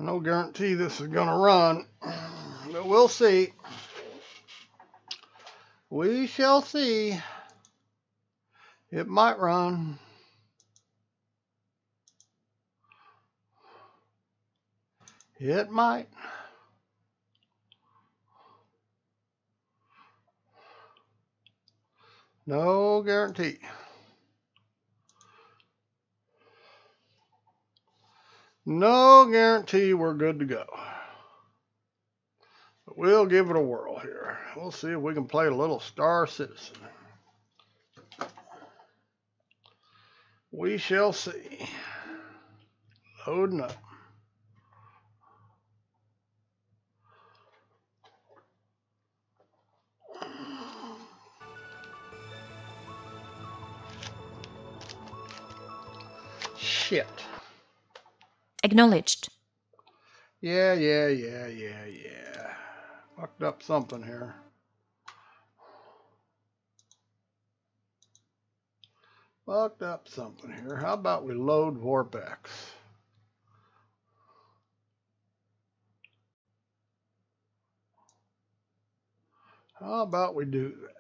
No guarantee this is going to run, but we'll see. We shall see. It might run. It might. No guarantee. No guarantee we're good to go. But we'll give it a whirl here. We'll see if we can play a little Star Citizen. We shall see. Loading up. Shit. Acknowledged. Yeah. Fucked up something here. Fucked up something here. How about we load vorpX? How about we do that?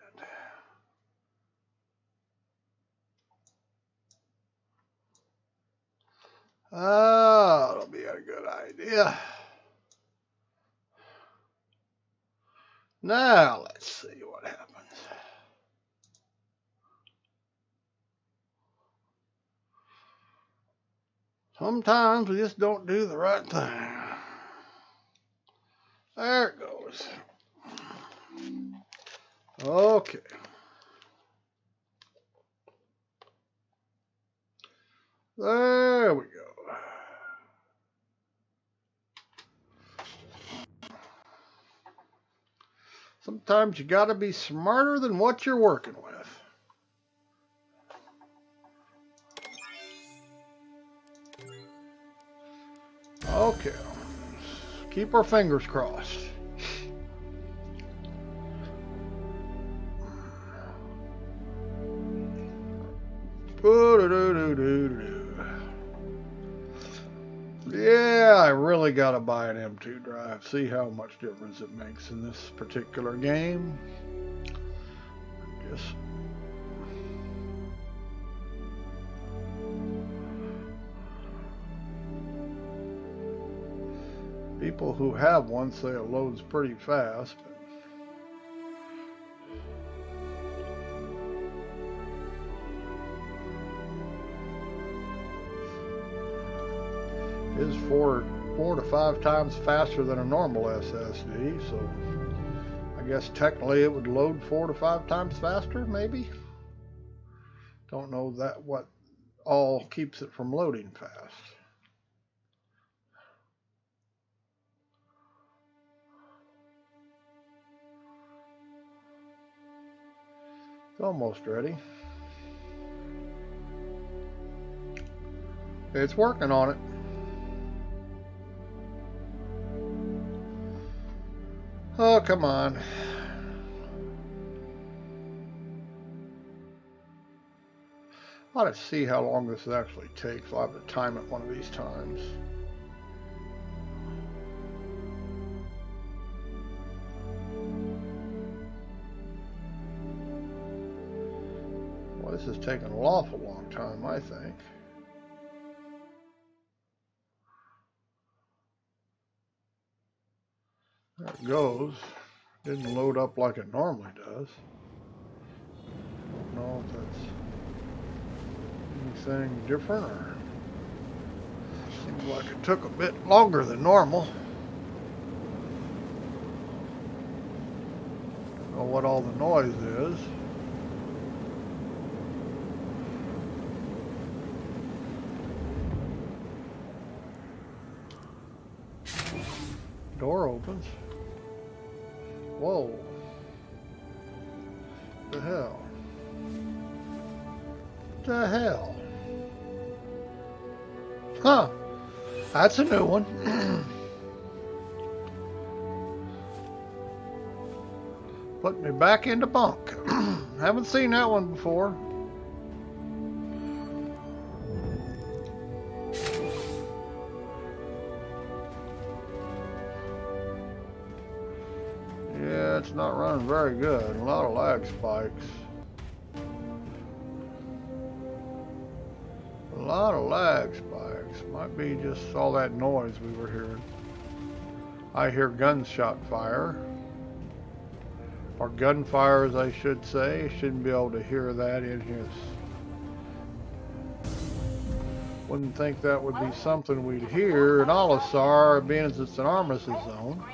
Oh, that'll be a good idea. Now, let's see what happens. Sometimes we just don't do the right thing. There it goes. Okay. There we go. Sometimes you gotta be smarter than what you're working with. Okay. Keep our fingers crossed. Yeah, I really gotta buy an M2 drive. See how much difference it makes in this particular game. I guess. People who have one say it loads pretty fast. Is four to 5 times faster than a normal SSD, so I guess technically it would load 4 to 5 times faster, maybe. Don't know that what all keeps it from loading fast. It's almost ready. It's working on it. Oh, come on. I ought to see how long this actually takes. I'll have to time it one of these times. Well, this is taking an awful long time, I think. There it goes. Didn't load up like it normally does. Don't know if that's anything different or seems like it took a bit longer than normal. Don't know what all the noise is. Door opens. Whoa. What the hell? What the hell? Huh. That's a new one. Put me back into bunk. Haven't seen that one before. Yeah, it's not running very good. A lot of lag spikes. A lot of lag spikes. Might be just all that noise we were hearing. I hear gunshot fire. Or gunfire, as I should say. Shouldn't be able to hear that in here. Wouldn't think that would be something we'd hear in Olisar, being as it's an armistice zone.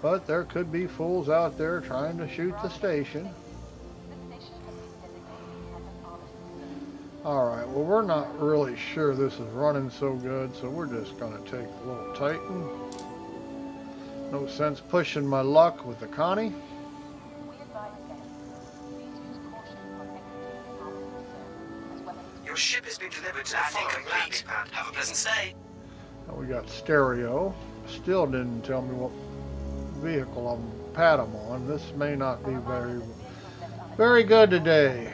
But there could be fools out there trying to shoot the station. Alright, well, we're not really sure this is running so good, so we're just going to take a little Titan. No sense pushing my luck with the Connie. Your ship has been delivered to the following complete. Have a pleasant stay. Now we got stereo. Still didn't tell me what vehicle pad I'm on. This may not be very good today.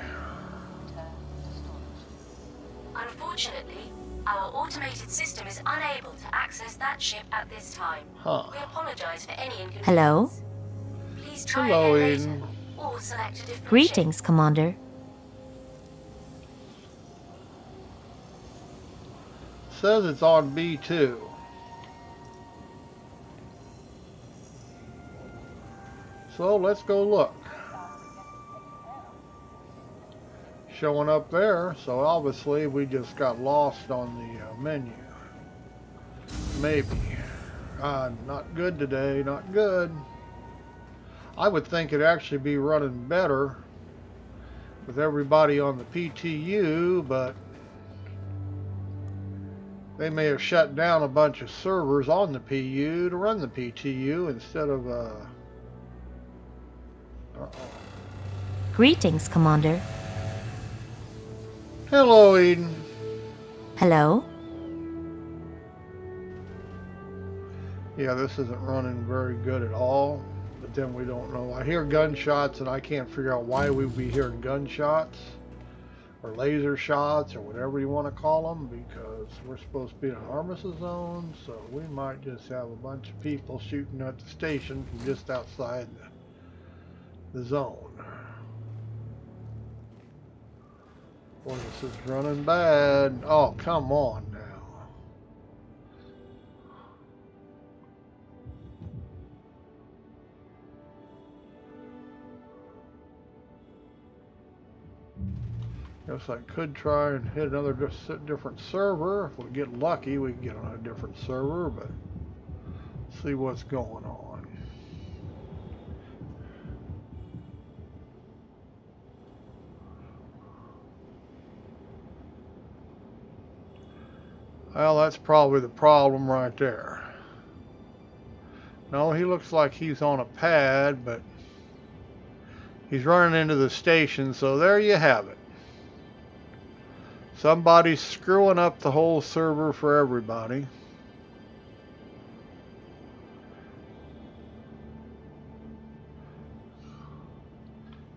Unfortunately, our automated system is unable to access that ship at this time. We apologize for any inconvenience. Hello? Please try Hello, again later, Eden. or select a different Greetings, ship. Commander. Says it's on B2. So let's go look. Showing up there, so obviously we just got lost on the menu. Maybe. Not good today, not good. I would think it'd actually be running better with everybody on the PTU, but they may have shut down a bunch of servers on the PU to run the PTU instead of Greetings, Commander. Hello, Eden. Hello? Yeah, this isn't running very good at all, but then we don't know. I hear gunshots and I can't figure out why we'd be hearing gunshots or laser shots or whatever you want to call them, because we're supposed to be in an armistice zone, so we might just have a bunch of people shooting at the station from just outside the zone. Boy, this is running bad. Oh, come on now. Guess I could try and hit another different server. If we get lucky, we can get on a different server, but see what's going on. Well, that's probably the problem right there. No, he looks like he's on a pad, but he's running into the station, so there you have it. Somebody's screwing up the whole server for everybody.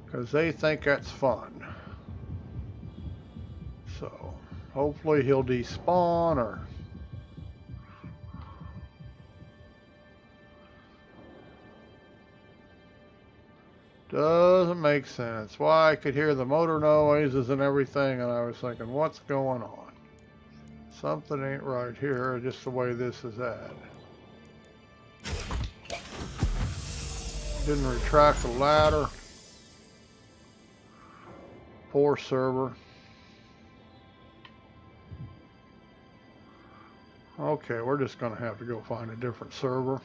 Because they think that's fun. So, hopefully he'll despawn or... Doesn't make sense. Why, I could hear the motor noises and everything, and I was thinking, what's going on? Something ain't right here, just the way this is at. Didn't retract the ladder. Poor server. Okay, we're just going to have to go find a different server.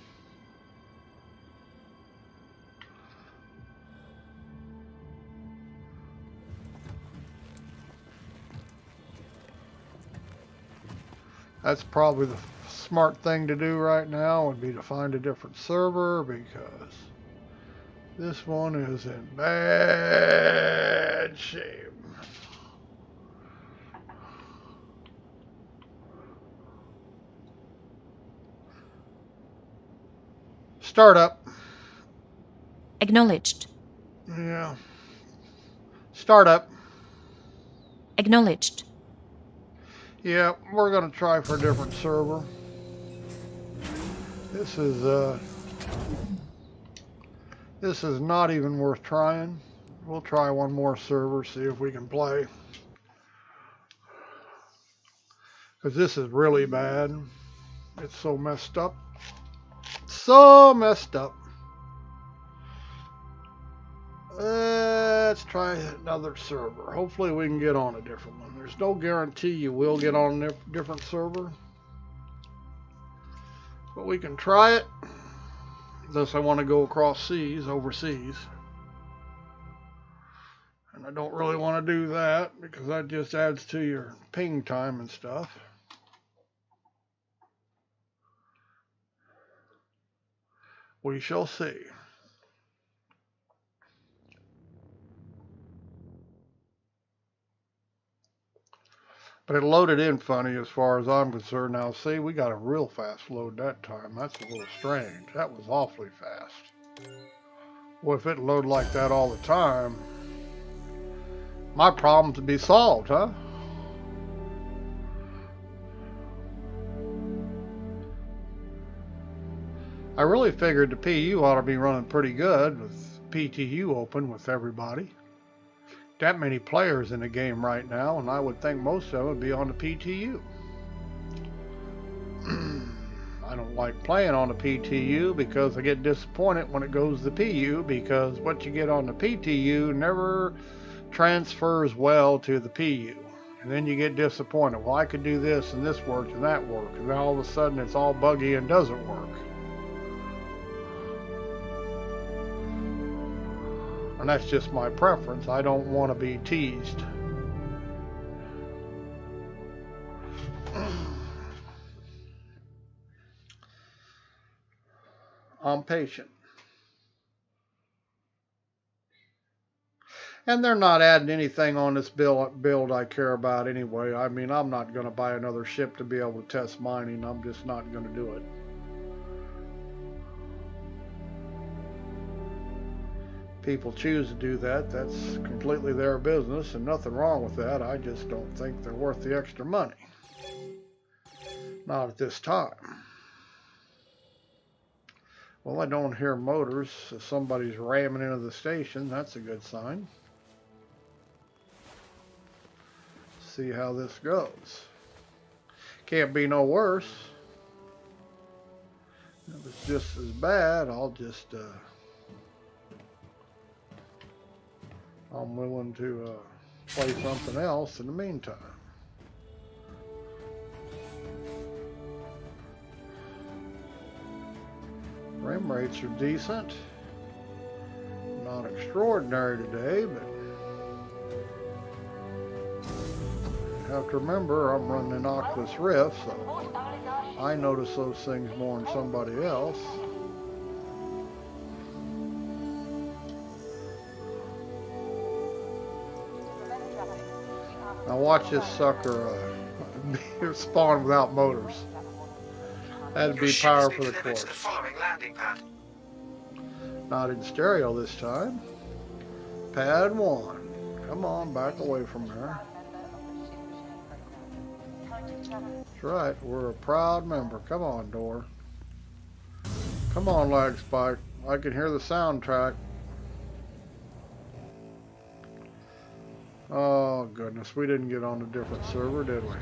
That's probably the smart thing to do right now, would be to find a different server, because this one is in bad shape. Startup. Acknowledged. Yeah. Startup. Acknowledged. Yeah, we're going to try for a different server. This is not even worth trying. We'll try one more server, see if we can play. Because this is really bad. It's so messed up. So messed up. Let's try another server. Hopefully we can get on a different one. There's no guarantee you will get on a different server. But we can try it. Unless I want to go across seas, overseas. And I don't really want to do that because that just adds to your ping time and stuff. We shall see. But it loaded in funny as far as I'm concerned. Now, see, we got a real fast load that time. That's a little strange. That was awfully fast. Well, if it loaded like that all the time, my problem to be solved, huh? I really figured the PU ought to be running pretty good with PTU open with everybody. That many players in the game right now, and I would think most of them would be on the PTU. I don't like playing on the PTU because I get disappointed when it goes to the PU, because what you get on the PTU never transfers well to the PU. And then you get disappointed. Well, I could do this and this worked and that worked, and then all of a sudden it's all buggy and doesn't work. And that's just my preference. I don't want to be teased. I'm patient. And they're not adding anything on this build I care about anyway. I mean, I'm not going to buy another ship to be able to test mining. I'm just not going to do it. People choose to do that. That's completely their business, and nothing wrong with that. I just don't think they're worth the extra money. Not at this time. Well, I don't hear motors. If somebody's ramming into the station, that's a good sign. See how this goes. Can't be no worse. If it's just as bad, I'll just I'm willing to play something else in the meantime. Frame rates are decent. Not extraordinary today, but you have to remember I'm running an Oculus Rift, so I notice those things more than somebody else. Now watch this sucker spawn without motors. That'd be power for the course. Not in stereo this time. Pad 1. Come on, back away from there. That's right, we're a proud member. Come on, door. Come on, Lag Spike. I can hear the soundtrack. Oh, goodness. We didn't get on a different server, did we?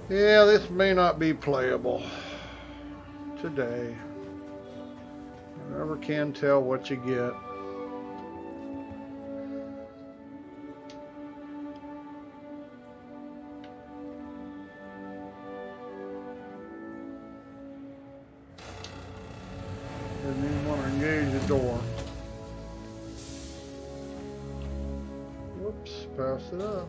Yeah, this may not be playable today. You never can tell what you get. Didn't even want to engage the door. Whoops, passed it up.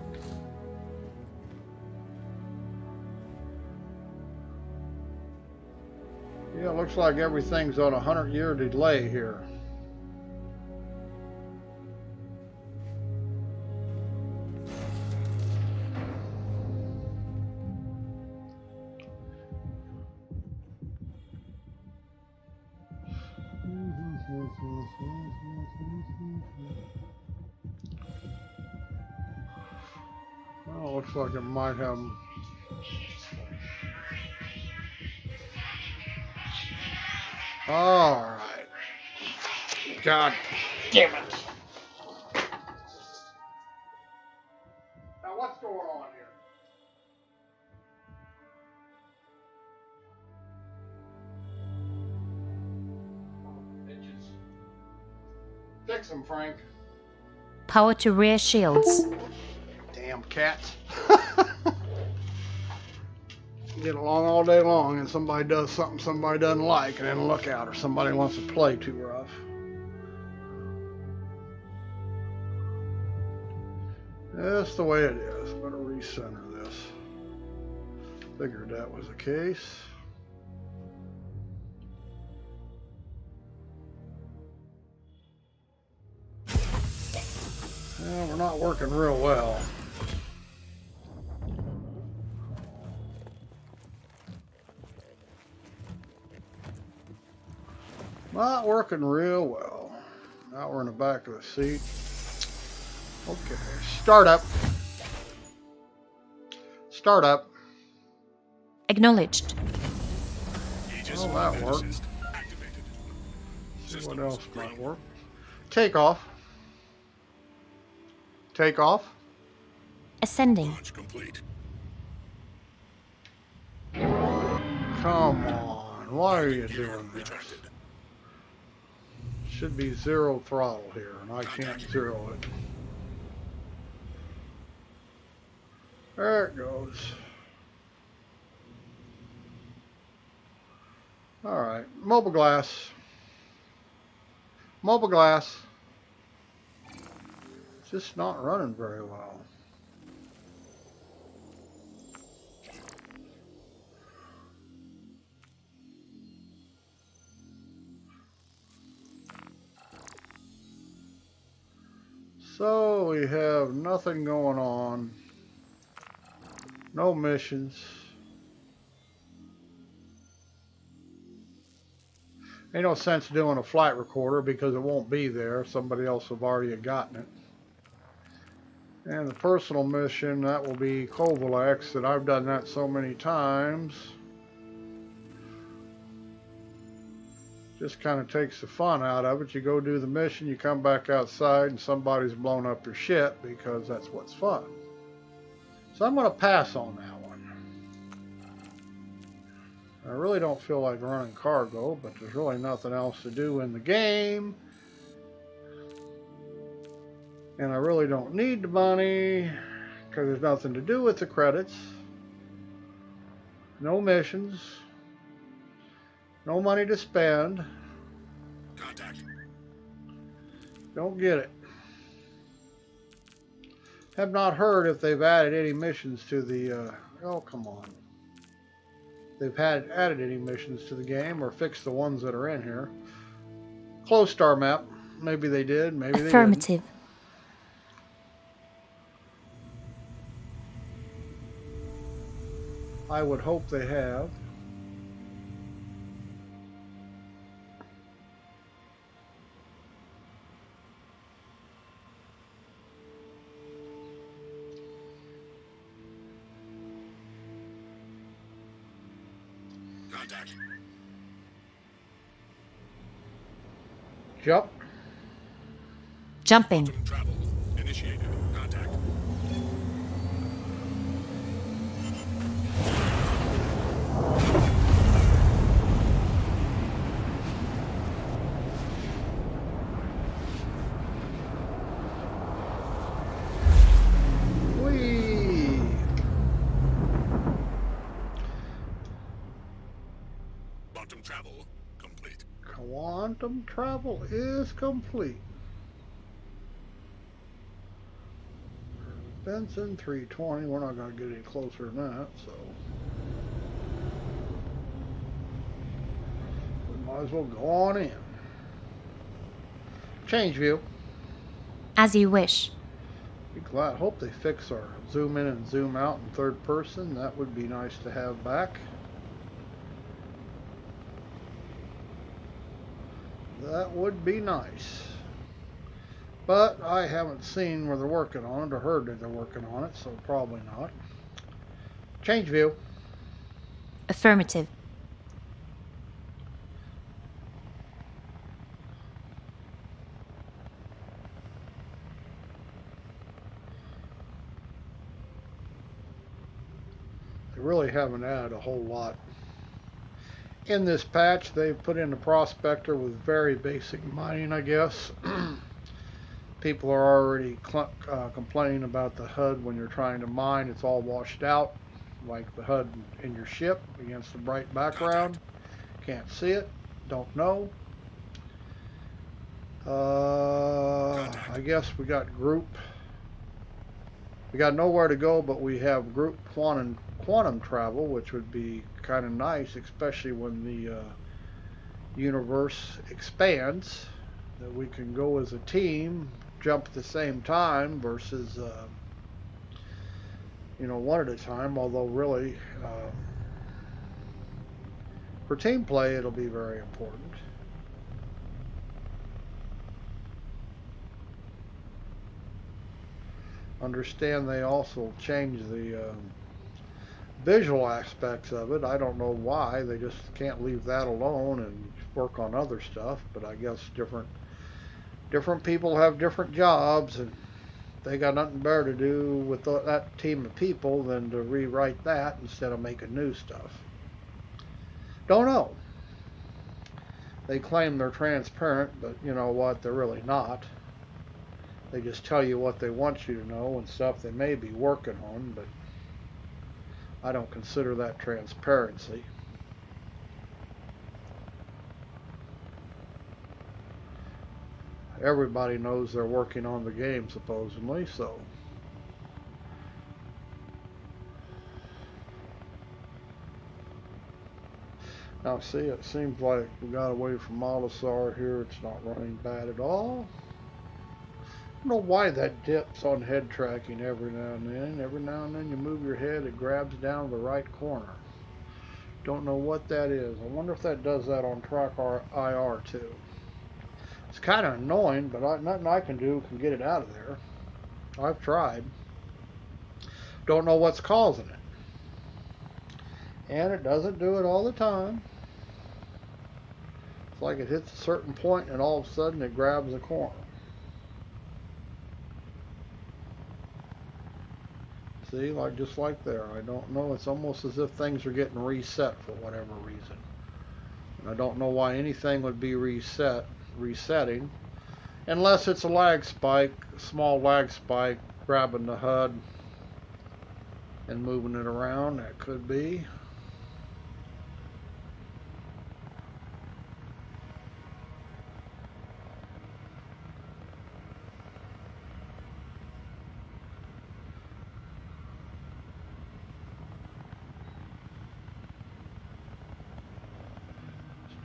Yeah, it looks like everything's on a 100-year delay here. Well, looks like it might have Alright. God damn it. Now what's going on here? Oh, bitches. Fix them, Frank. Power to rear shields. Damn cats. Get along all day long and somebody does something somebody doesn't like and then look out, or somebody wants to play too rough. That's the way it is. I'm going to recenter this. Figured that was the case. Well, we're not working real well. Not working real well. Now we're in the back of the seat. Okay, start up. Start up. Acknowledged. Well, that worked. See what else might work. Take off. Take off. Ascending. Launch complete. Come on. Why are you doing this? Should be zero throttle here, and I can't zero it. There it goes. Alright, mobile glass. Mobile glass. It's just not running very well. So we have nothing going on. No missions. Ain't no sense doing a flight recorder because it won't be there. Somebody else have already gotten it. And the personal mission, that will be vorpX, that I've done that so many times. Just kind of takes the fun out of it. You go do the mission, you come back outside, and somebody's blown up your shit because that's what's fun. So I'm going to pass on that one. I really don't feel like running cargo, but there's really nothing else to do in the game. And I really don't need the money because there's nothing to do with the credits. No missions. No money to spend. Contact. Don't get it. Have not heard if they've added any missions to the, oh, come on. They've added any missions to the game or fixed the ones that are in here. Close star map. Maybe they did, maybe they didn't. Affirmative. I would hope they have. Contact. Jump. Jumping. Travel initiated. Contact. Whee! Quantum travel complete. Quantum travel is complete. Benson 320. We're not going to get any closer than that, so we might as well go on in. Change view. As you wish. Be glad. Hope they fix our zoom in and zoom out in third person. That would be nice to have back. That would be nice. But I haven't seen where they're working on it or heard that they're working on it, so probably not. Change view. Affirmative. really haven't added a whole lot. In this patch, they've put in a prospector with very basic mining, I guess. People are already complaining about the HUD when you're trying to mine. It's all washed out, like the HUD in your ship against the bright background. Can't see it. Don't know. I guess we got group. We got nowhere to go, but we have group quantum travel, which would be kind of nice, especially when the universe expands. That we can go as a team, jump at the same time versus, you know, one at a time. Although really, for team play, it'll be very important. Understand they also changed the visual aspects of it. I don't know why. They just can't leave that alone and work on other stuff. But I guess different people have different jobs, and they got nothing better to do with that team of people than to rewrite that instead of making new stuff. Don't know. They claim they're transparent, but you know what? They're really not. They just tell you what they want you to know and stuff they may be working on, but I don't consider that transparency. Everybody knows they're working on the game, supposedly, so. Now see, it seems like we got away from Molisar here. It's not running bad at all. I don't know why that dips on head tracking every now and then. Every now and then you move your head, it grabs down the right corner. Don't know what that is. I wonder if that does that on track IR too. It's kind of annoying, but nothing I can do can get it out of there. I've tried. Don't know what's causing it. And it doesn't do it all the time. It's like it hits a certain point and all of a sudden it grabs a corner. See, like just like there. I don't know. It's almost as if things are getting reset for whatever reason. And I don't know why anything would be resetting, unless it's a lag spike, a small lag spike, grabbing the HUD and moving it around. That could be.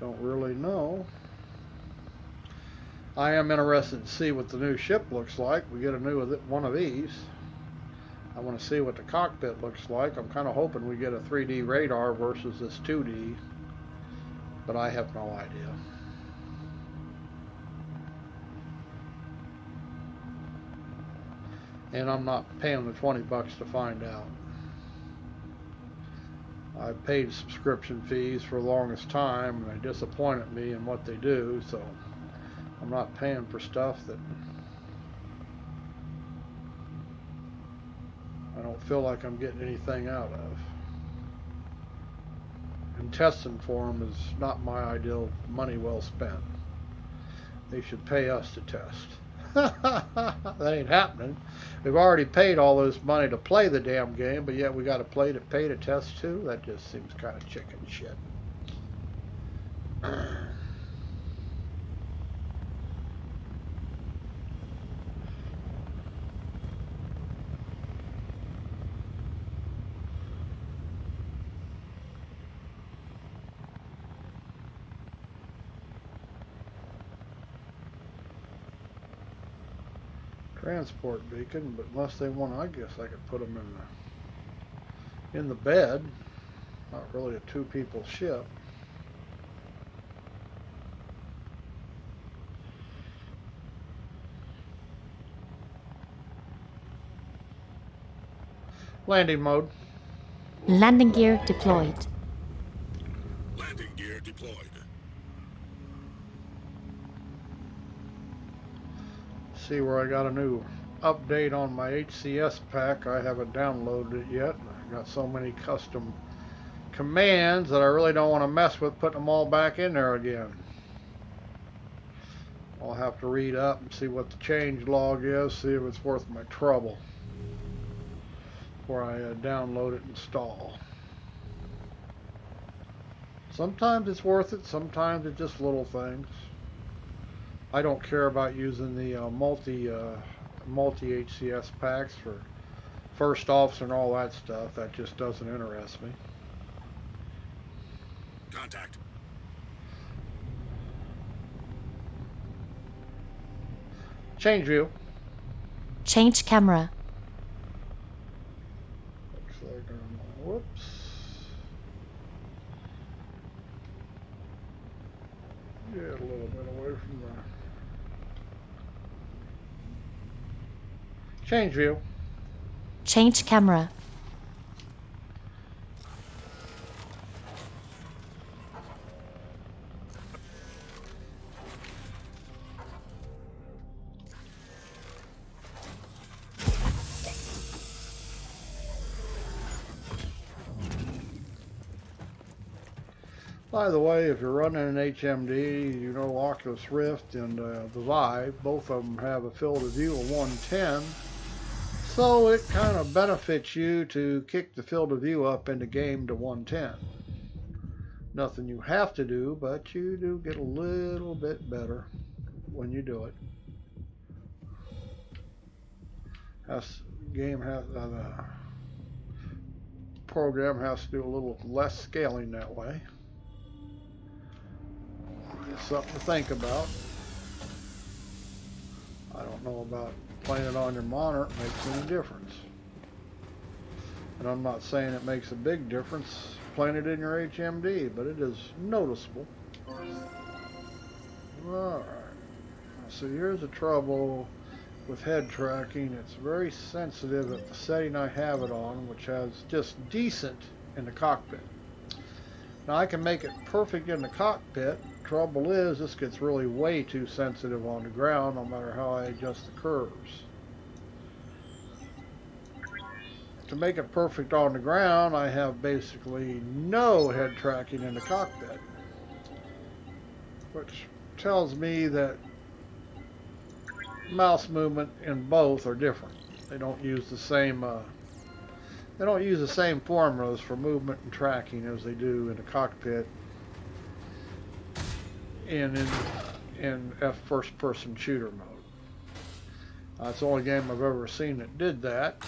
Don't really know. I am interested to see what the new ship looks like. We get a new one of these. I want to see what the cockpit looks like. I'm kind of hoping we get a 3D radar versus this 2D, but I have no idea. And I'm not paying the 20 bucks to find out. I paid subscription fees for the longest time, and they disappointed me in what they do, so I'm not paying for stuff that I don't feel like I'm getting anything out of. And testing for them is not my ideal money well spent. They should pay us to test. That ain't happening. We've already paid all this money to play the damn game, but yet we got to pay to test too. That just seems kind of chicken shit. Transport beacon, but unless they want, I guess I could put them in the bed. Not really a two-people ship. Landing mode. Landing gear deployed. Landing gear deployed. See where I got a new update on my HCS pack. I haven't downloaded it yet. Got so many custom commands that I really don't want to mess with putting them all back in there again. I'll have to read up and see what the change log is, see if it's worth my trouble before I download it and install. Sometimes it's worth it, sometimes it's just little things. I don't care about using the multi HCS packs for first officer and all that stuff. That just doesn't interest me. Contact. Change view. Change camera. Looks like I'm, whoops. Get a little bit away from the change view. Change camera. By the way, if you're running an HMD, you know Oculus Rift and the Vive, both of them have a field of view of 110. So it kind of benefits you to kick the field of view up into game to 110. Nothing you have to do, but you do get a little bit better when you do it. The program has to do a little less scaling that way. Just something to think about. I don't know about playing it on your monitor makes any difference. And I'm not saying it makes a big difference playing it in your HMD, but it is noticeable. Alright. So here's the trouble with head tracking. It's very sensitive at the setting I have it on, which has just decent in the cockpit. Now I can make it perfect in the cockpit. Trouble is, this gets really way too sensitive on the ground no matter how I adjust the curves. To make it perfect on the ground, I have basically no head tracking in the cockpit, which tells me that mouse movement in both are different. They don't use the same formulas for movement and tracking as they do in the cockpit in first-person shooter mode. It's the only game I've ever seen that did that.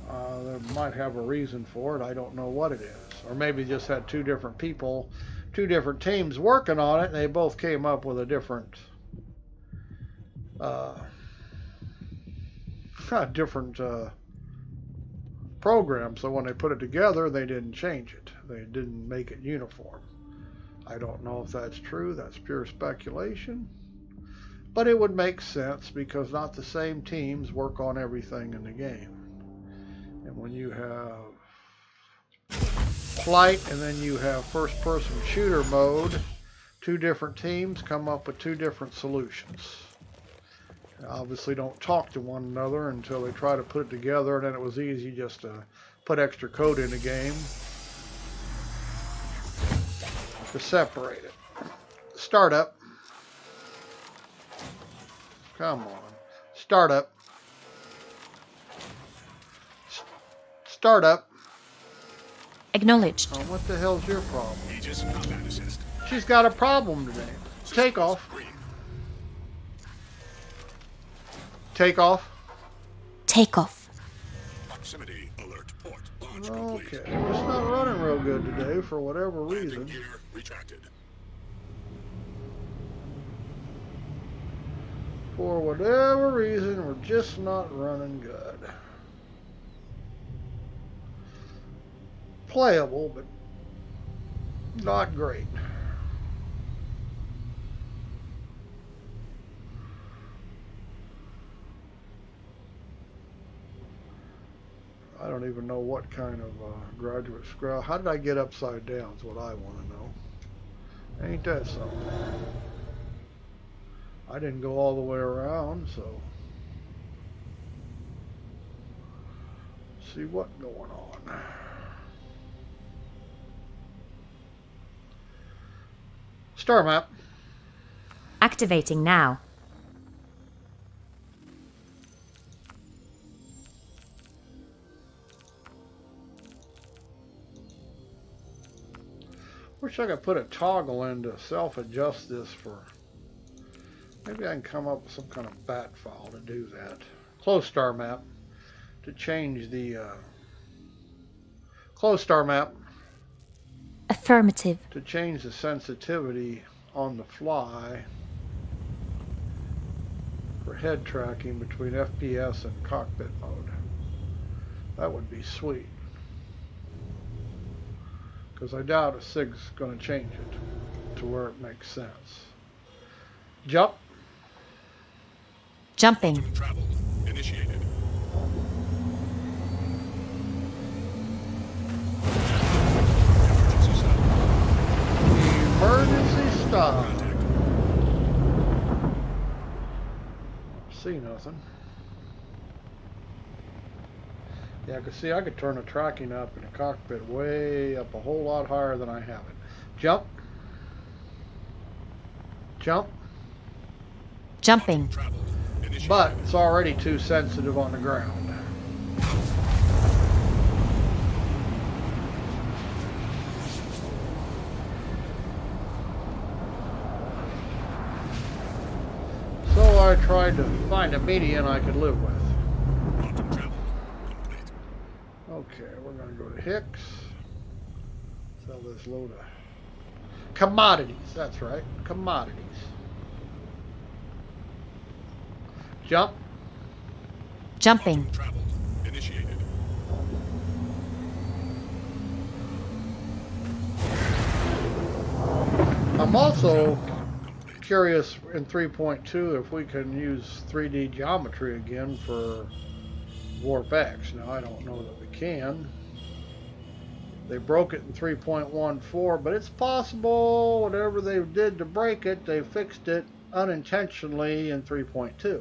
They might have a reason for it. I don't know what it is. Or maybe just had two different people, two different teams working on it, and they both came up with a different program. So when they put it together, they didn't change it. They didn't make it uniform. I don't know if that's true. That's pure speculation. But it would make sense because not the same teams work on everything in the game. And when you have flight and then you have first-person shooter mode, two different teams come up with two different solutions. They obviously don't talk to one another until they try to put it together, and then it was easy just to put extra code in the game to separate it. Startup. Come on. Startup. Startup. Acknowledged. Oh, what the hell's your problem? Aegis combat assist. She's got a problem today. Take off. Green. Take off. Take off. Proximity alert port. Launch complete. Okay. It's not running real good today for whatever Landing reason. gear retracted. For whatever reason, we're just not running good. Playable, but not great. I don't even know what kind of graduate scroll. How did I get upside down is what I want to know. Ain't that something? I didn't go all the way around, so. see what's going on. Star map. Activating now. Wish I could put a toggle in to self-adjust this for... Maybe I can come up with some kind of bat file to do that. Close star map. To change the... Close star map. Affirmative. To change the sensitivity on the fly for head tracking between FPS and cockpit mode. That would be sweet. Because I doubt a SIG's going to change it to where it makes sense. Jump. Jumping. Travel initiated. Emergency stop. See nothing. Yeah, I could turn the tracking up in the cockpit way up a whole lot higher than I have it. Jump. Jump. Jumping. But it's already too sensitive on the ground. So I tried to find a median I could live with. Okay, we're going to go to Hicks. Sell this load of commodities. That's right, commodities. Jump. Jumping. Travel initiated. I'm also curious in 3.2 if we can use 3D geometry again for vorpX. Now I don't know that we can. They broke it in 3.14, but it's possible whatever they did to break it, they fixed it unintentionally in 3.2.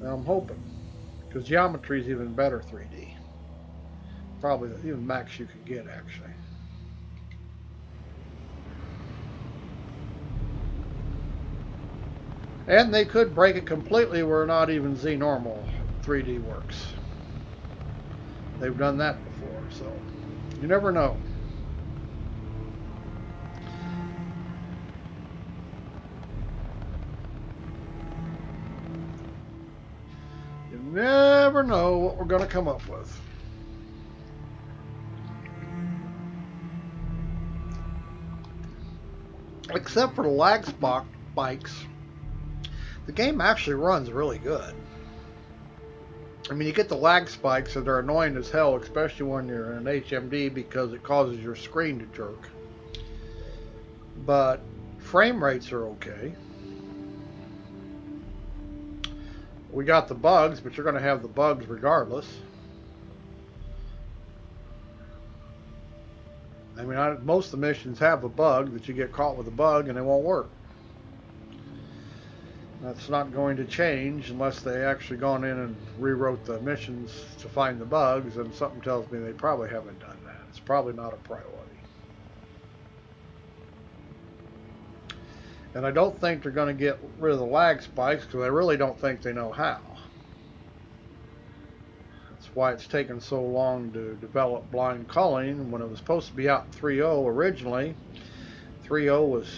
Now I'm hoping, because geometry is even better 3D. Probably even max you could get actually. And they could break it completely where not even Z normal 3D works. They've done that before, so you never know. You never know what we're going to come up with. Except for the lag spikes. The game actually runs really good. I mean, you get the lag spikes that are annoying as hell, especially when you're in an HMD because it causes your screen to jerk. But frame rates are okay. We got the bugs, but you're going to have the bugs regardless. I mean, most of the missions have a bug that you get caught with a bug and it won't work. That's not going to change unless they actually gone in and rewrote the missions to find the bugs, and something tells me they probably haven't done that. It's probably not a priority. And I don't think they're going to get rid of the lag spikes because I really don't think they know how. That's why it's taken so long to develop blind culling when it was supposed to be out in 3.0 originally. 3.0 was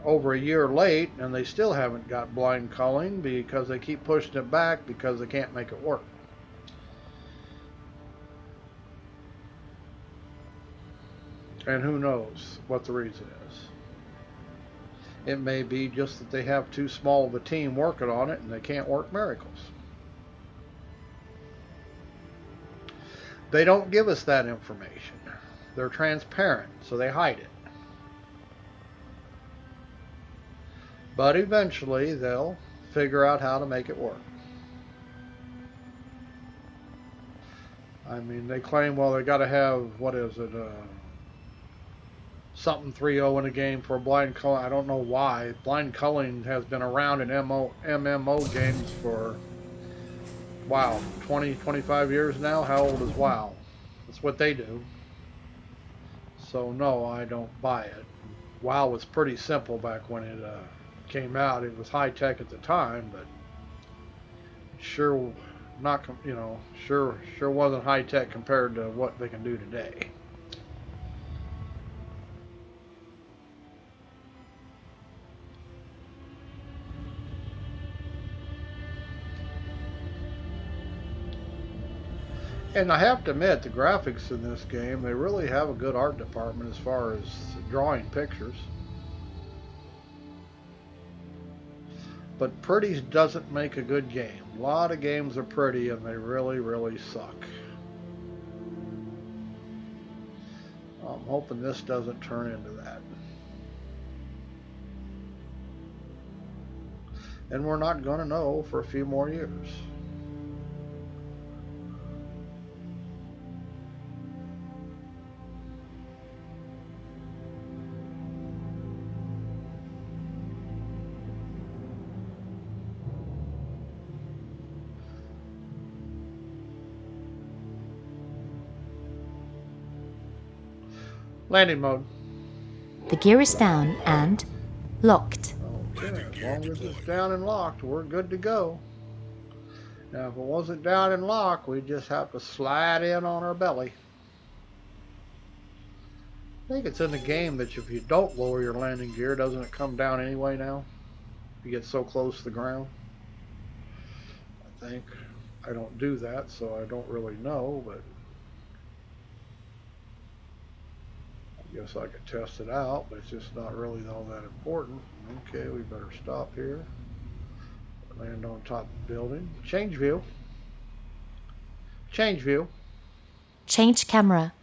over a year late, and they still haven't got blind culling because they keep pushing it back because they can't make it work. And who knows what the reason is. It may be just that they have too small of a team working on it and they can't work miracles. They don't give us that information. They're transparent, so they hide it. But eventually they'll figure out how to make it work. I mean, they claim, well, they got to have, what is it, something 3.0 in a game for blind culling. I don't know why. Blind culling has been around in MMO games for WoW, 20, 25 years now. How old is WoW? That's what they do. So no, I don't buy it. WoW was pretty simple back when it came out. It was high tech at the time, but sure not, you know, sure wasn't high tech compared to what they can do today. And I have to admit, the graphics in this game, they really have a good art department as far as drawing pictures. But pretty doesn't make a good game. A lot of games are pretty and they really, really suck. I'm hoping this doesn't turn into that. And we're not going to know for a few more years. Landing mode. The gear is down and locked. Okay, as long as it's down and locked, we're good to go. Now, if it wasn't down and locked, we'd just have to slide in on our belly. I think it's in the game that if you don't lower your landing gear, doesn't it come down anyway now? You get so close to the ground. I think. I don't do that, so I don't really know, but I guess I could test it out, but it's just not really all that important. Okay, we better stop here. Land on top of the building. Change view. Change view. Change camera.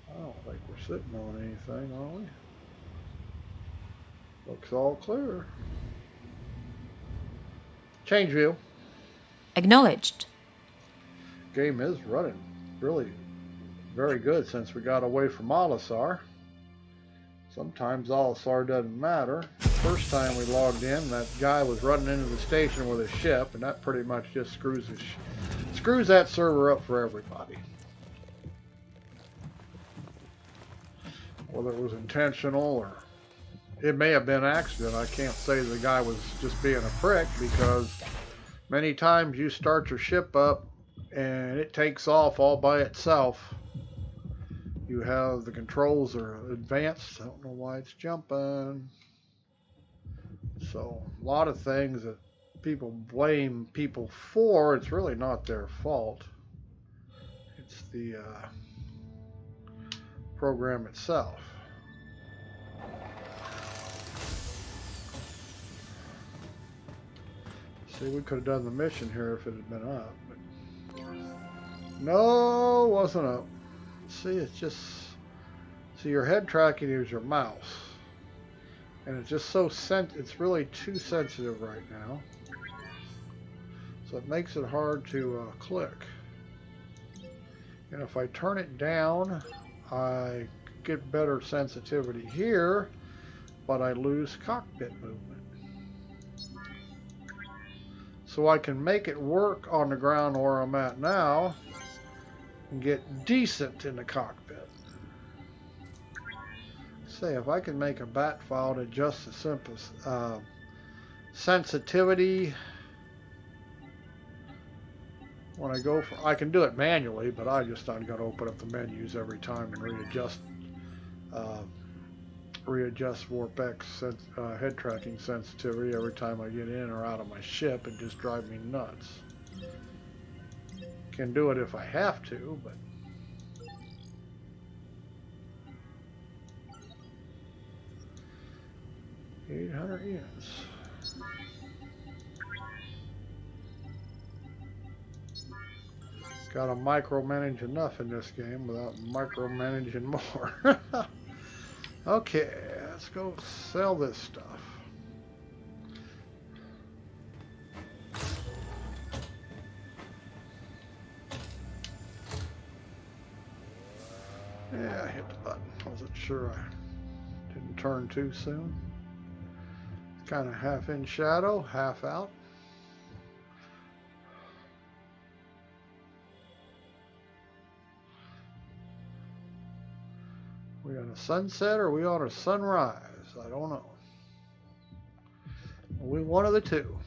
I don't think we're sitting on anything, are we? Looks all clear. Change view. Acknowledged. Game is running really very good since we got away from Olisar. Sometimes Olisar doesn't matter. The first time we logged in, that guy was running into the station with a ship, and that pretty much just screws that server up for everybody. Whether it was intentional or it may have been accident, I can't say the guy was just being a prick, because many times you start your ship up and it takes off all by itself. You have the controls are advanced. I don't know why it's jumping. So a lot of things that people blame people for, it's really not their fault. It's the program itself. See, we could have done the mission here if it had been up. But no, it wasn't up. See, it's just, see, your head tracking is your mouse, and it's just so it's really too sensitive right now, so it makes it hard to click. And if I turn it down, I get better sensitivity here, but I lose cockpit movement. So I can make it work on the ground where I'm at now and get decent in the cockpit. Say, if I can make a bat file to adjust the simplest sensitivity when I go for, I can do it manually, but I just got to open up the menus every time and readjust vorpX head tracking sensitivity every time I get in or out of my ship. It just drives me nuts. Can do it if I have to, but $800 units. Gotta micromanage enough in this game without micromanaging more. Okay, let's go sell this stuff. Yeah, I hit the button. Wasn't sure I didn't turn too soon. Kind of half in shadow, half out. in a sunset or are we on a sunrise? I don't know. Are we one of the two?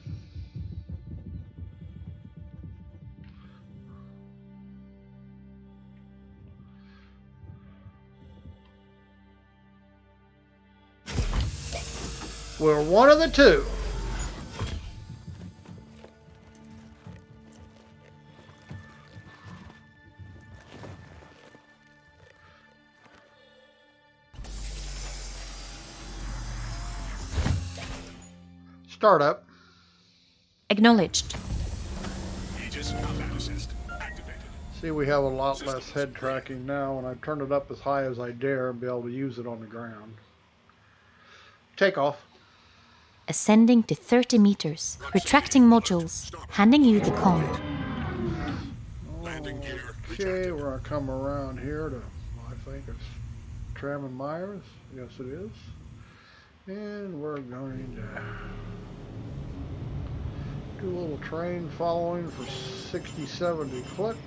We're one of the two. Startup. Acknowledged. Aegis combat assist activated. See, we have a lot less head tracking now, and I've turned it up as high as I dare and be able to use it on the ground. Takeoff. Ascending to 30 meters. Retracting modules. Handing you the comm. Landing gear Okay, retracted. we're going to come around here to, I think it's Tram and Myers. Yes, it is. And we're going to do a little train following for 60-70 clicks.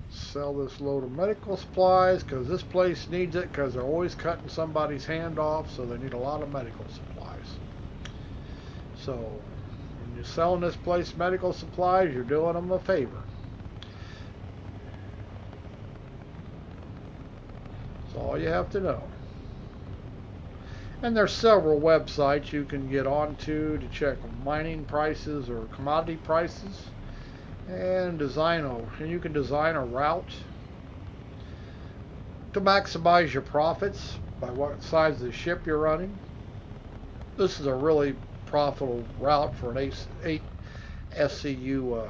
Sell this load of medical supplies because this place needs it because they're always cutting somebody's hand off, so they need a lot of medical supplies. So when you're selling this place medical supplies, you're doing them a favor. That's all you have to know. And there's several websites you can get onto to check mining prices or commodity prices. And you can design a route to maximize your profits by what size of the ship you're running. This is a really profitable route for an 8 SCU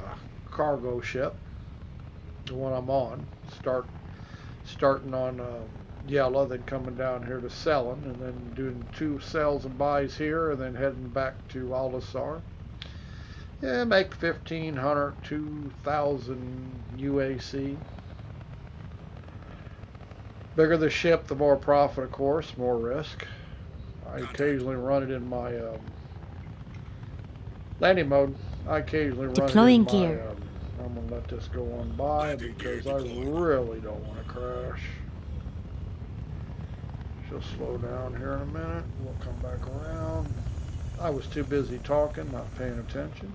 cargo ship, the one I'm on. Starting on Yella, then coming down here to Selin, and then doing 2 sells and buys here, and then heading back to Al-Asar. Yeah, make 1,500, 2,000 UAC. Bigger the ship, the more profit, of course, more risk. I occasionally run it in my landing mode. I occasionally Deploying run it in my, gear. I'm going to let this go on by because I really don't want to crash. She'll slow down here in a minute. We'll come back around. I was too busy talking, not paying attention.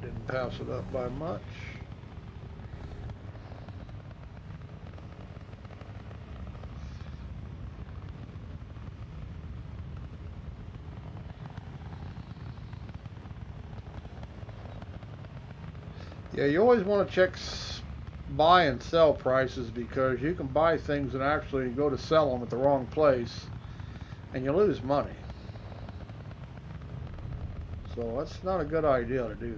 Didn't pass it up by much. Yeah, you always want to check buy and sell prices because you can buy things and actually go to sell them at the wrong place and you lose money. So that's not a good idea to do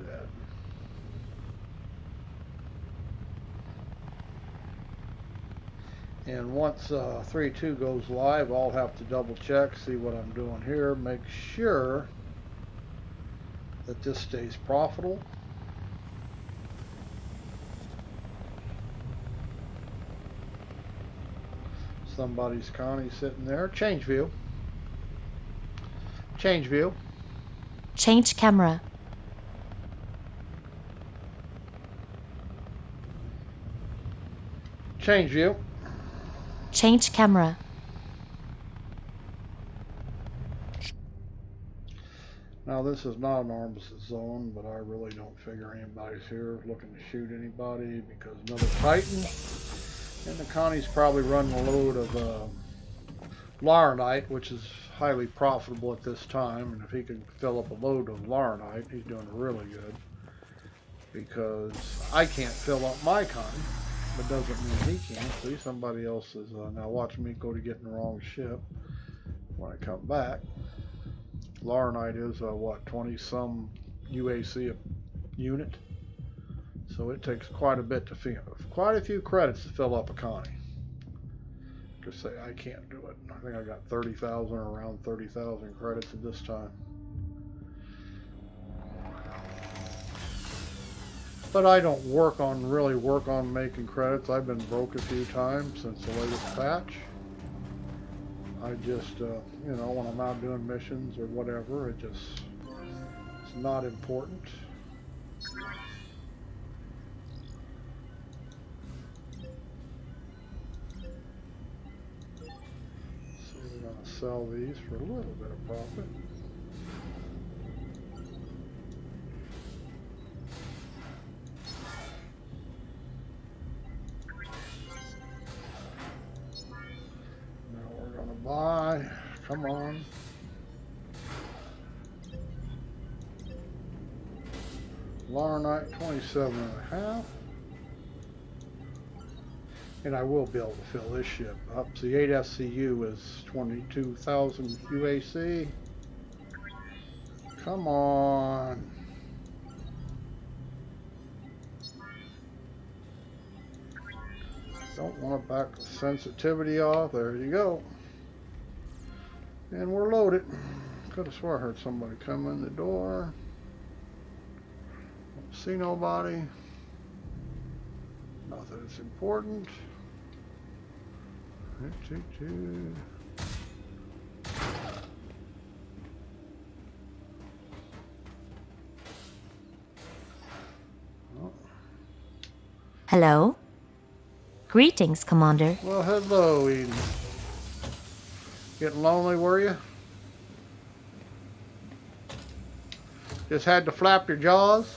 that. And once 3.2 goes live, I'll have to double check, see what I'm doing here, make sure that this stays profitable. Somebody's Connie sitting there. Change view. Change view. Change camera. Change view. Change camera. Now this is not an armistice zone, but I really don't figure anybody's here looking to shoot anybody because another Titan. And the Connie's probably running a load of Laranite, which is highly profitable at this time. And if he can fill up a load of Laranite, he's doing really good. Because I can't fill up my Connie, but doesn't mean he can't. See, somebody else is now watch me go to get in the wrong ship when I come back. Laranite is what, 20-some UAC a unit. So it takes quite a bit to fill, quite a few credits to fill up a Connie. Just say I can't do it. I think I got 30,000 or around 30,000 credits at this time. But I don't really work on making credits. I've been broke a few times since the latest patch. I just, you know, when I'm out doing missions or whatever, it's not important. sell these for a little bit of profit. Now we're going to buy. Come on. Laranite 27.5. And I will be able to fill this ship up. So the 8 SCU is 22,000 UAC. Come on. Don't want to back the sensitivity off. There you go. And we're loaded. Could have swore I heard somebody come in the door. Don't see nobody. Nothing that's important. Hello? Greetings, Commander. Well, hello, Eden. Getting lonely, were you? Just had to flap your jaws?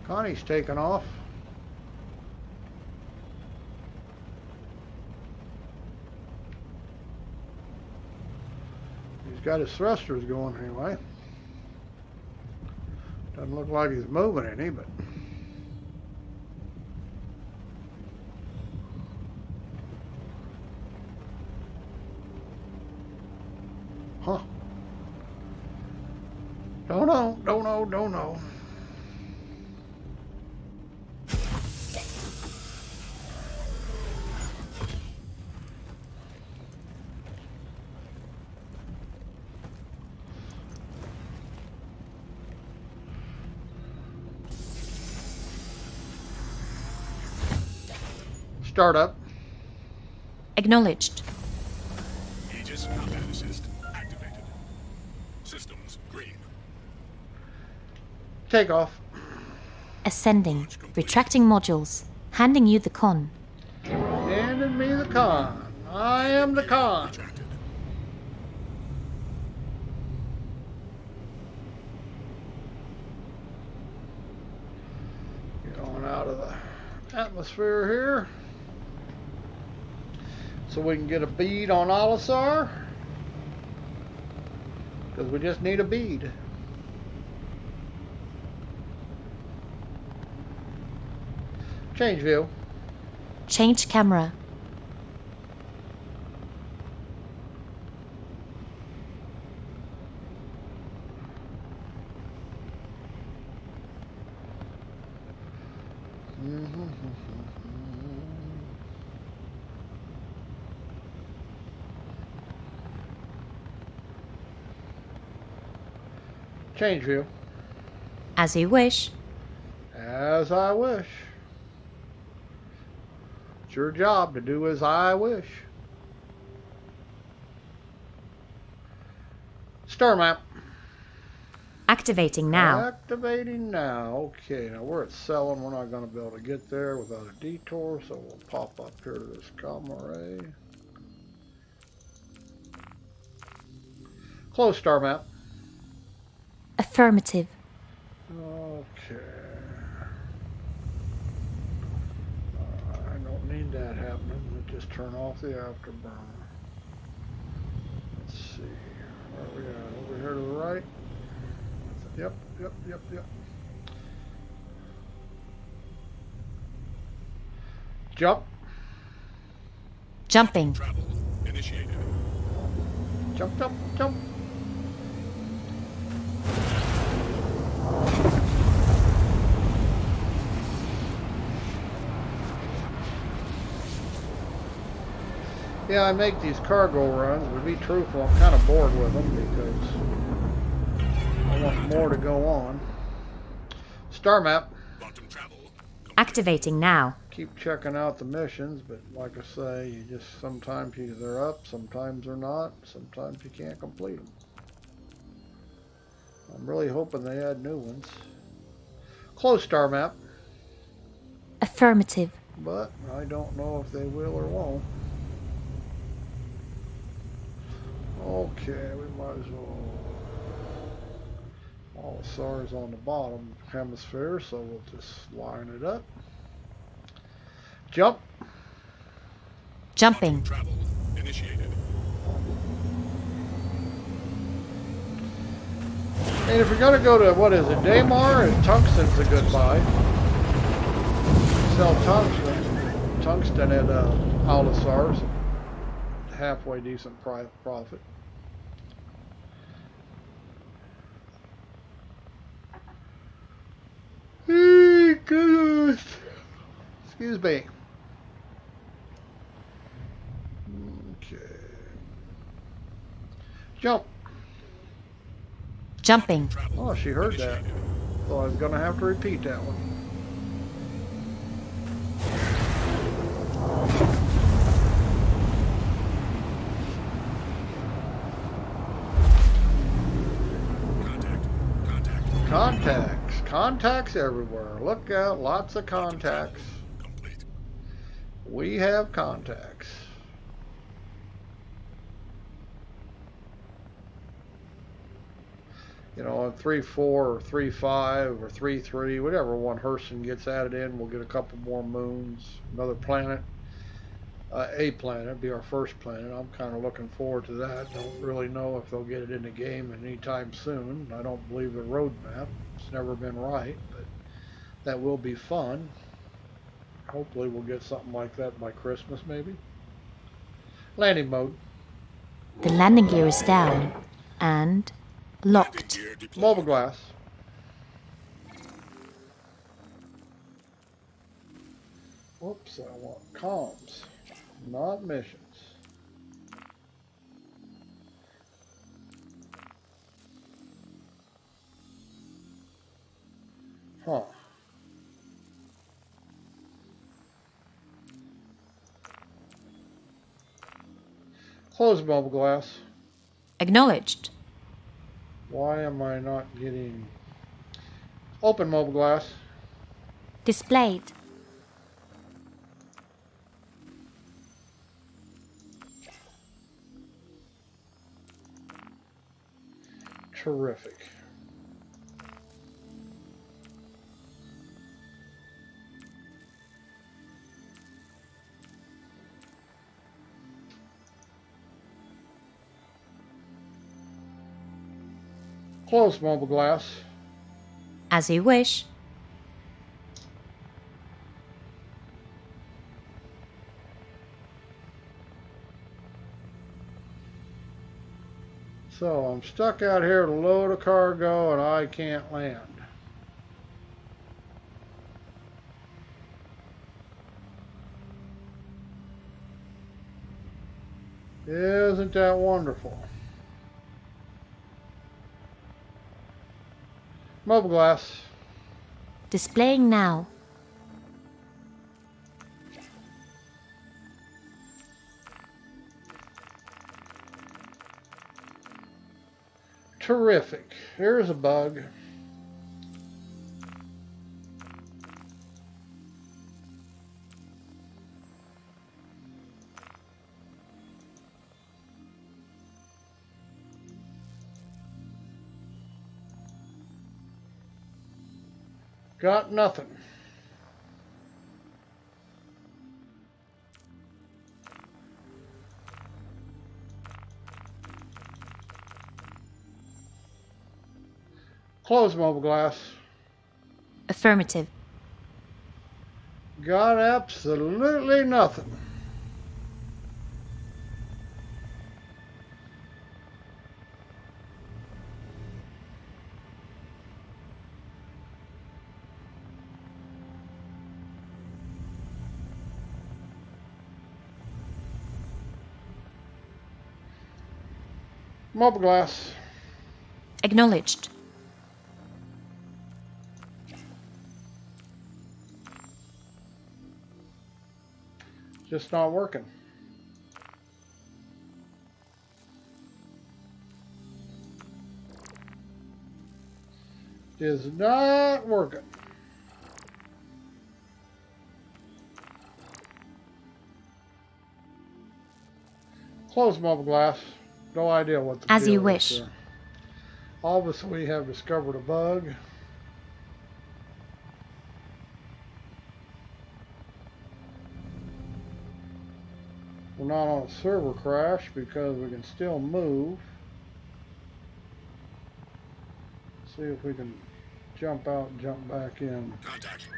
Connie's taking off. He's got his thrusters going anyway. Doesn't look like he's moving any, but... Huh. Don't know. Startup. Acknowledged. Aegis combat assist activated. Systems green. Takeoff. Ascending. Retracting modules. Handing you the con. Handing me the con. I am the con. Retracted. Get on out of the atmosphere here. So we can get a bead on Olisar. Because we just need a bead. Change view. Change camera. Change view. As you wish. As I wish. It's your job to do as I wish. Star map. Activating now. Activating now. Okay, now we're at selling. We're not going to be able to get there without a detour, so we'll pop up here to this comm array. Close star map. Affirmative. Okay. I don't need that happening. Let's just turn off the afterburner. Let's see. Where are we at? Over here to the right? Yep. Jump. Jumping. Travel initiated. Jump. Yeah, I make these cargo runs, but to be truthful, I'm kind of bored with them because I want more to go on. Star map. Quantum travel. Activating now. Keep checking out the missions, but like I say, you just sometimes they're up, sometimes they're not, sometimes you can't complete them. I'm really hoping they add new ones. Close star map. Affirmative. But I don't know if they will or won't. Okay, we might as well. All the stars on the bottom hemisphere, so we'll just line it up. Jump. Jumping. Travel initiated. And if you're going to go to, what is it, Daymar, and tungsten's a good buy. Sell tungsten at Allosaur's, halfway decent profit. Hey, goodness. Excuse me. Okay. Jump. Jumping. Oh, she heard that. Thought I was going to have to repeat that one. Contacts. Contacts everywhere. Look out. Lots of contacts. We have contacts. You know, 3-4 or 3-5 or 3-3, whatever one Hurston gets added in, we'll get a couple more moons, another planet, a planet, be our first planet. I'm kind of looking forward to that. Don't really know if they'll get it in the game anytime soon. I don't believe the roadmap. It's never been right, but that will be fun. Hopefully we'll get something like that by Christmas, maybe. Landing mode. The landing gear is down and locked. Mobile glass. Whoops, I want comms, not missions. Huh. Close mobile glass. Acknowledged. Why am I not getting... Open mobile glass. Displayed. Terrific. Close mobile glass. As you wish. So I'm stuck out here to load a cargo and I can't land. Isn't that wonderful? Mobile glass. Displaying now. Terrific. Here's a bug. Got nothing. Close mobile glass. Affirmative. Got absolutely nothing. Mobile glass. Acknowledged. Just not working. Is not working. Close mobile glass. No idea what the As deal you is wish. there. Obviously, we have discovered a bug. We're not on a server crash because we can still move. See if we can jump out and jump back in. Contact.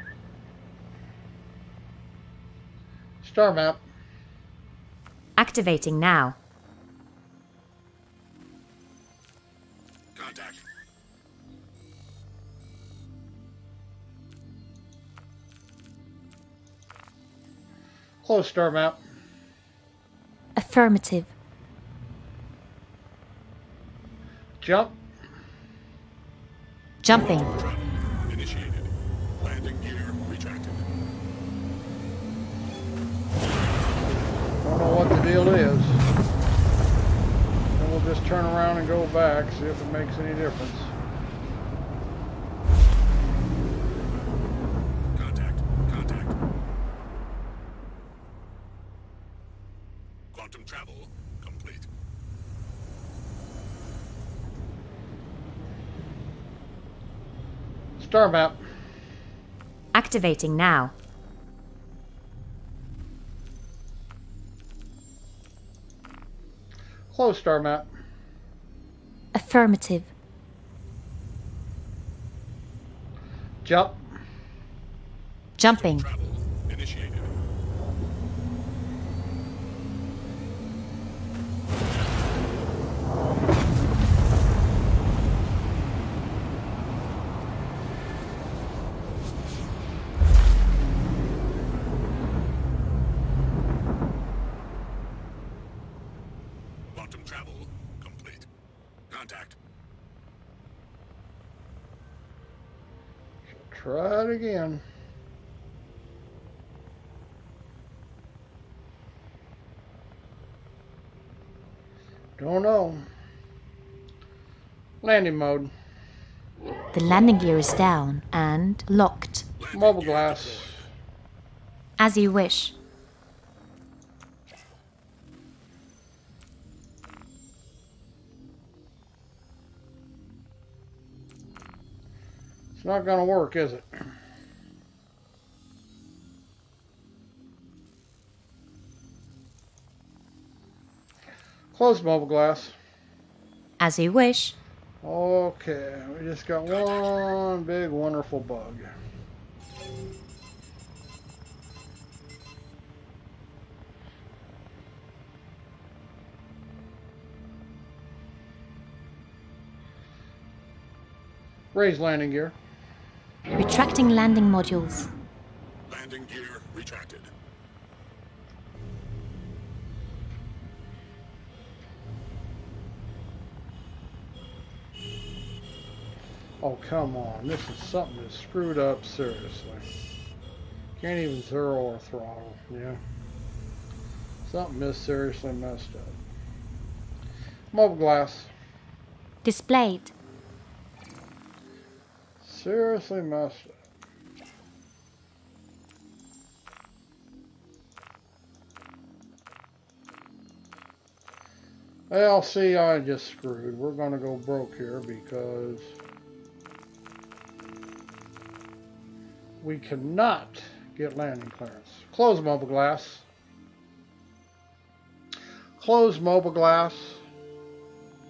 Star map. Activating now. Contact. Close star map. Affirmative. Jump. Jumping. Travel initiated. Landing gear retracted. Don't know what the deal is. Then we'll just turn around and go back, see if it makes any difference. Contact. Contact. Quantum travel complete. Star map. Activating now. Close star map. Affirmative. Jump. Jumping. Travel initiated. Quantum travel complete. Contact. Try it again. Don't know. Landing mode. The landing gear is down and locked. Mobile glass. As you wish. It's not gonna work, is it? Close mobile glass. As you wish. Okay, we just got one big wonderful bug. Raise landing gear. Retracting landing modules. Landing gear retracted. Oh, come on. This is something that's screwed up seriously. Can't even zero or throttle. Yeah. Something is seriously messed up. Mobile glass. Displayed. Seriously messed up. Well, see, I just screwed. We're going to go broke here because we cannot get landing clearance. Close mobile glass. Close mobile glass.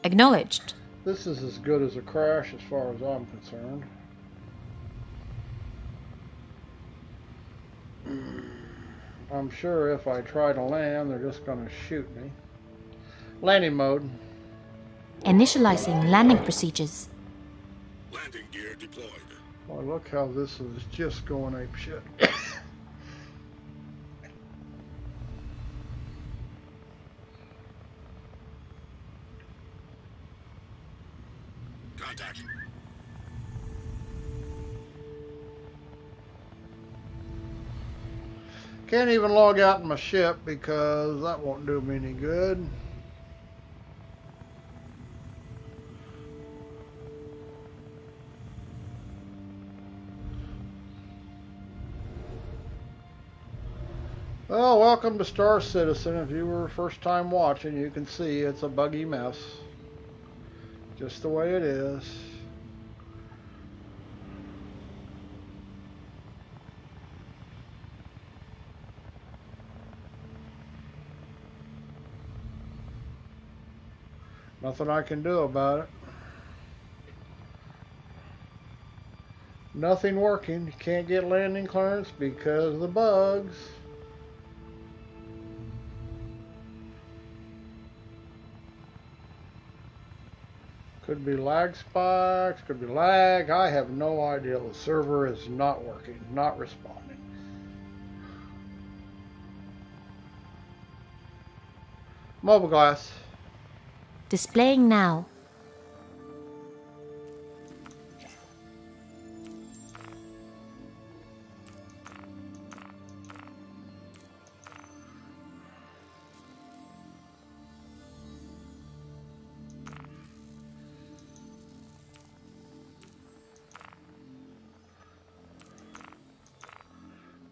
Acknowledged. This is as good as a crash as far as I'm concerned. I'm sure if I try to land, they're just going to shoot me. Landing mode. Initializing landing procedures. Landing gear deployed. Boy, look how this is just going ape shit. Contact. Can't even log out in my ship because that won't do me any good. Well, welcome to Star Citizen. If you were first time watching, you can see it's a buggy mess. Just the way it is. Nothing I can do about it. Nothing working. You can't get landing clearance because of the bugs. Could be lag spikes, could be lag. I have no idea. The server is not working, not responding. Mobile glass. Displaying now.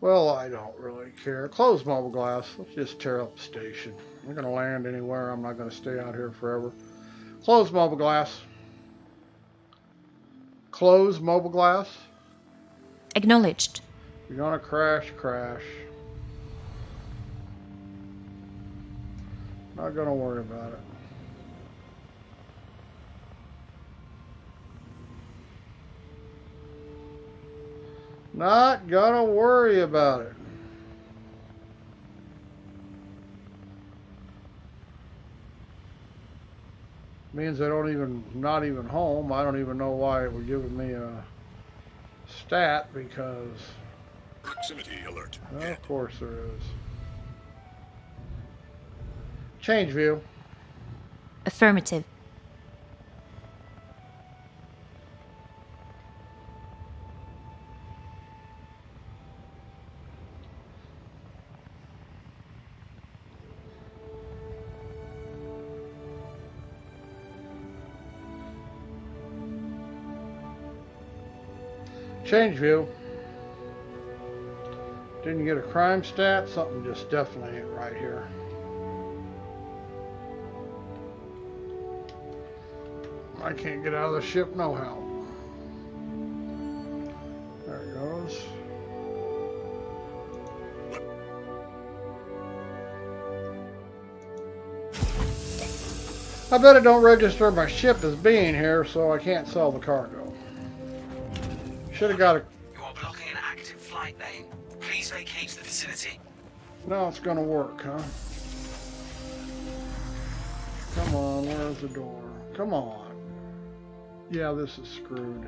Well, I don't really care. Close mobile glass. Let's just tear up the station. We're going to land anywhere. I'm not going to stay out here forever. Close mobile glass. Close mobile glass. Acknowledged. You're going to crash, crash. Not going to worry about it. Not gonna worry about it. Means I don't even, not even home. I don't even know why it was giving me a stat because. Proximity alert. Well, of course there is. Change view. Affirmative. Change view. Didn't get a crime stat. Something just definitely ain't right here. I can't get out of the ship no how. There it goes. I bet it don't register my ship as being here, so I can't sell the cargo. Should have got a... You are blocking an active flight lane. Please vacate the vicinity. Now it's gonna work, huh? Come on, where's the door? Come on. Yeah, this is screwed.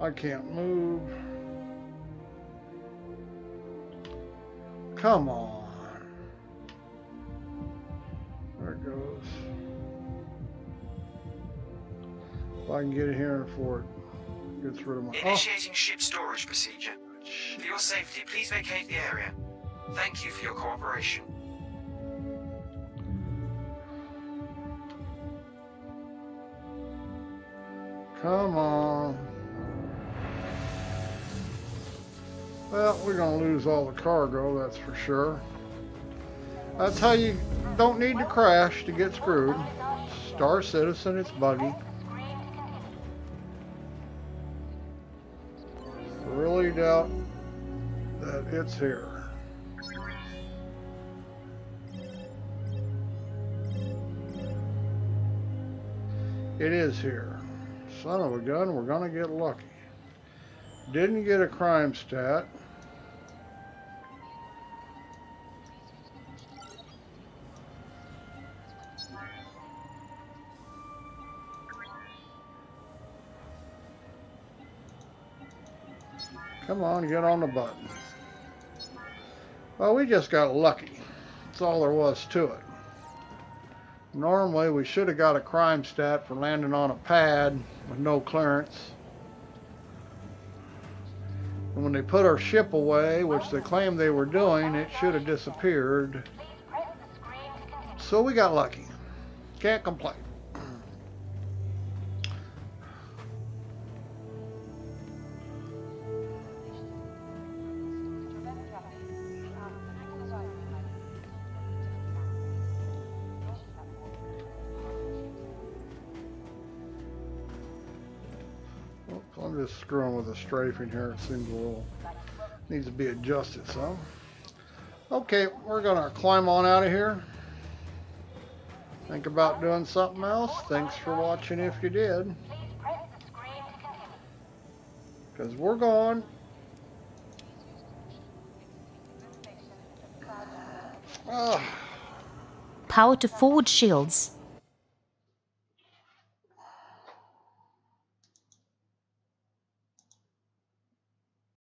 I can't move. Come on. There it goes. If I can get it here before it gets rid of my... Initiating ship storage procedure. For your safety, please vacate the area. Thank you for your cooperation. Come on. Well, we're going to lose all the cargo, that's for sure. That's how you don't need to crash to get screwed. Star Citizen, it's buggy. Really doubt that it's here. It is here. Son of a gun, we're gonna get lucky. Didn't get a crime stat. Come on, get on the button. Well, we just got lucky. That's all there was to it. Normally, we should have got a crime stat for landing on a pad with no clearance. And when they put our ship away, which they claimed they were doing, it should have disappeared. So we got lucky. Can't complain. I'm just screwing with the strafing here. It seems a little, needs to be adjusted some. Okay, we're gonna climb on out of here. Think about doing something else. Thanks for watching if you did. Because we're gone. Power to forward shields.